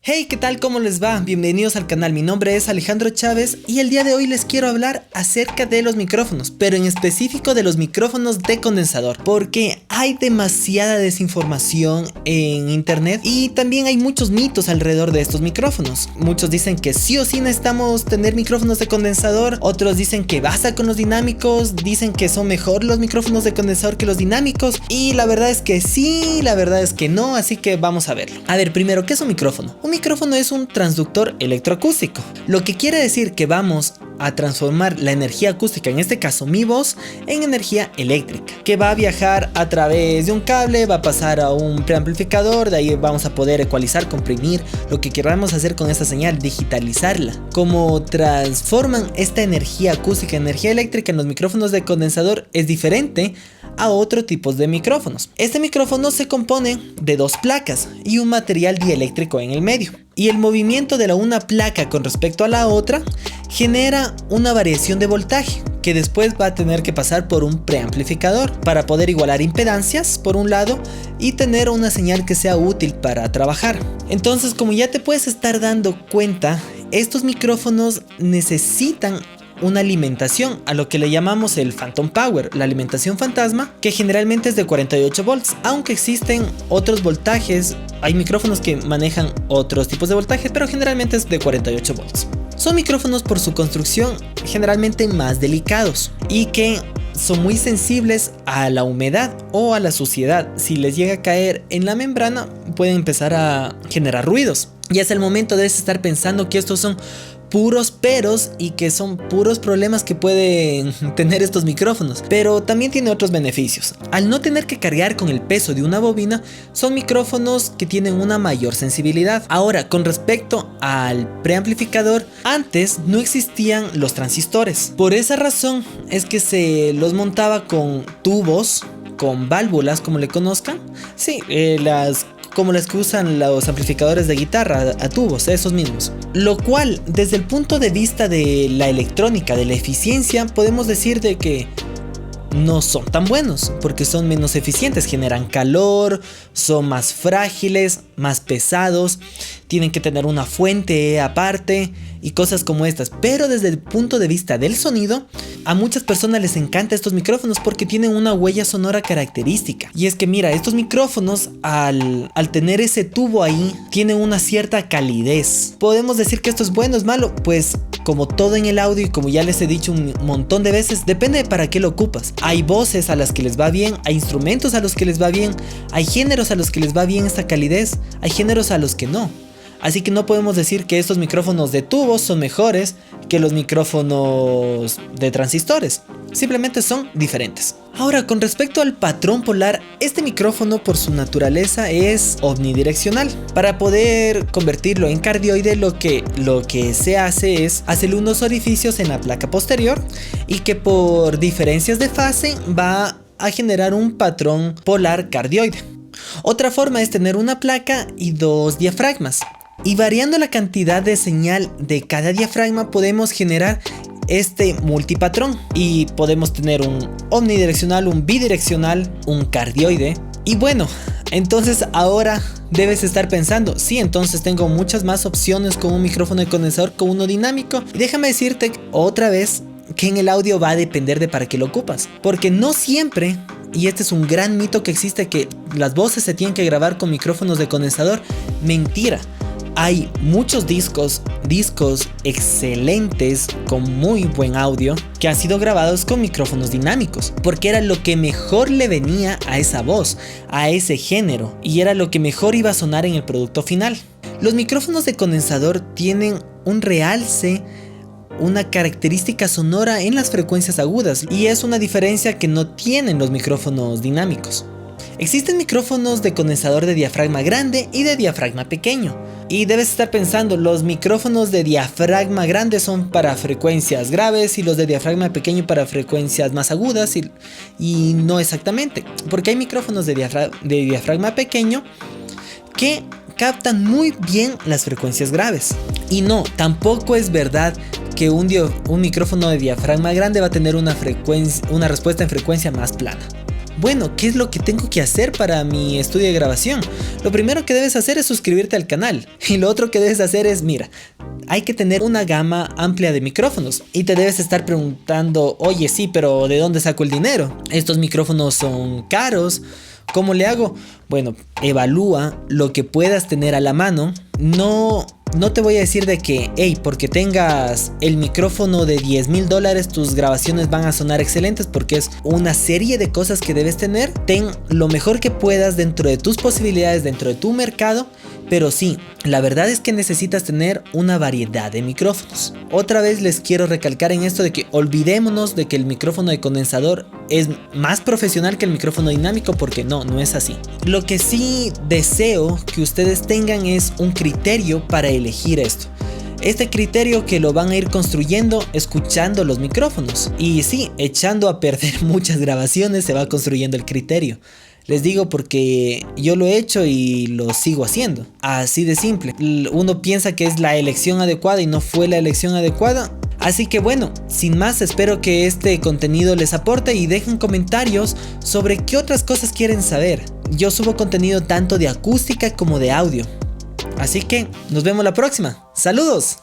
Hey, ¿qué tal? ¿Cómo les va? Bienvenidos al canal, mi nombre es Alejandro Chávez y el día de hoy les quiero hablar acerca de los micrófonos, pero en específico de los micrófonos de condensador, porque hay demasiada desinformación en internet y también hay muchos mitos alrededor de estos micrófonos. Muchos dicen que sí o sí necesitamos tener micrófonos de condensador, otros dicen que basta con los dinámicos, dicen que son mejor los micrófonos de condensador que los dinámicos, y la verdad es que sí, la verdad es que no, así que vamos a verlo. A ver, primero, ¿qué es un micrófono? Un micrófono es un transductor electroacústico, lo que quiere decir que vamos a transformar la energía acústica, en este caso mi voz, en energía eléctrica, que va a viajar a través de un cable, va a pasar a un preamplificador, de ahí vamos a poder ecualizar, comprimir, lo que queramos hacer con esta señal, digitalizarla. Como transforman esta energía acústica en energía eléctrica en los micrófonos de condensador es diferente a otros tipos de micrófonos. Este micrófono se compone de dos placas y un material dieléctrico en el medio, y el movimiento de la una placa con respecto a la otra genera una variación de voltaje que después va a tener que pasar por un preamplificador para poder igualar impedancias por un lado y tener una señal que sea útil para trabajar. Entonces, como ya te puedes estar dando cuenta, estos micrófonos necesitan una alimentación, a lo que le llamamos el Phantom Power, la alimentación fantasma, que generalmente es de 48 volts, aunque existen otros voltajes. Hay micrófonos que manejan otros tipos de voltaje, pero generalmente es de 48 volts. Son micrófonos por su construcción generalmente más delicados y que son muy sensibles a la humedad o a la suciedad. Si les llega a caer en la membrana, pueden empezar a generar ruidos. Y es el momento de estar pensando que estos son puros peros y que son puros problemas que pueden tener estos micrófonos, pero también tiene otros beneficios. Al no tener que cargar con el peso de una bobina, son micrófonos que tienen una mayor sensibilidad. Ahora, con respecto al preamplificador, antes no existían los transistores. Por esa razón es que se los montaba con tubos, con válvulas, como le conozcan. Sí, como las que usan los amplificadores de guitarra, a tubos, esos mismos. Lo cual, desde el punto de vista de la electrónica, de la eficiencia, podemos decir de que no son tan buenos, porque son menos eficientes, generan calor, son más frágiles, más pesados, tienen que tener una fuente aparte y cosas como estas. Pero desde el punto de vista del sonido, a muchas personas les encantan estos micrófonos porque tienen una huella sonora característica. Y es que mira, estos micrófonos al tener ese tubo ahí, tienen una cierta calidez. ¿Podemos decir que esto es bueno o es malo? Pues como todo en el audio y como ya les he dicho un montón de veces, depende de para qué lo ocupas. Hay voces a las que les va bien, hay instrumentos a los que les va bien, hay géneros a los que les va bien esta calidez, hay géneros a los que no. Así que no podemos decir que estos micrófonos de tubos son mejores que los micrófonos de transistores. Simplemente son diferentes. Ahora, con respecto al patrón polar, este micrófono por su naturaleza es omnidireccional. Para poder convertirlo en cardioide, lo que se hace es hacerle unos orificios en la placa posterior y que por diferencias de fase va a generar un patrón polar cardioide. Otra forma es tener una placa y dos diafragmas. Y variando la cantidad de señal de cada diafragma podemos generar este multipatrón. Y podemos tener un omnidireccional, un bidireccional, un cardioide. Y bueno, entonces ahora debes estar pensando, sí, entonces tengo muchas más opciones con un micrófono de condensador, con uno dinámico. Y déjame decirte otra vez que en el audio va a depender de para qué lo ocupas. Porque no siempre, y este es un gran mito que existe, que las voces se tienen que grabar con micrófonos de condensador. Mentira. Hay muchos discos excelentes con muy buen audio que han sido grabados con micrófonos dinámicos, porque era lo que mejor le venía a esa voz, a ese género, y era lo que mejor iba a sonar en el producto final. Los micrófonos de condensador tienen un realce, una característica sonora en las frecuencias agudas, y es una diferencia que no tienen los micrófonos dinámicos. Existen micrófonos de condensador de diafragma grande y de diafragma pequeño. Y debes estar pensando, los micrófonos de diafragma grande son para frecuencias graves y los de diafragma pequeño para frecuencias más agudas, y no exactamente, porque hay micrófonos de diafragma pequeño que captan muy bien las frecuencias graves. Y no, tampoco es verdad que un micrófono de diafragma grande va a tener una respuesta en frecuencia más plana. Bueno, ¿qué es lo que tengo que hacer para mi estudio de grabación? Lo primero que debes hacer es suscribirte al canal. Y lo otro que debes hacer es, mira, hay que tener una gama amplia de micrófonos. Y te debes estar preguntando, oye, sí, pero ¿de dónde saco el dinero? Estos micrófonos son caros. ¿Cómo le hago? Bueno, evalúa lo que puedas tener a la mano. No te voy a decir de que, hey, porque tengas el micrófono de $10,000, tus grabaciones van a sonar excelentes, porque es una serie de cosas que debes tener. Ten lo mejor que puedas dentro de tus posibilidades, dentro de tu mercado. Pero sí, la verdad es que necesitas tener una variedad de micrófonos. Otra vez les quiero recalcar en esto de que olvidémonos de que el micrófono de condensador es más profesional que el micrófono dinámico, porque no es así. Lo que sí deseo que ustedes tengan es un criterio para elegir esto. Este criterio que lo van a ir construyendo escuchando los micrófonos. Y sí, echando a perder muchas grabaciones se va construyendo el criterio. Les digo porque yo lo he hecho y lo sigo haciendo. Así de simple. Uno piensa que es la elección adecuada y no fue la elección adecuada. Así que bueno, sin más, espero que este contenido les aporte y dejen comentarios sobre qué otras cosas quieren saber. Yo subo contenido tanto de acústica como de audio. Así que nos vemos la próxima. ¡Saludos!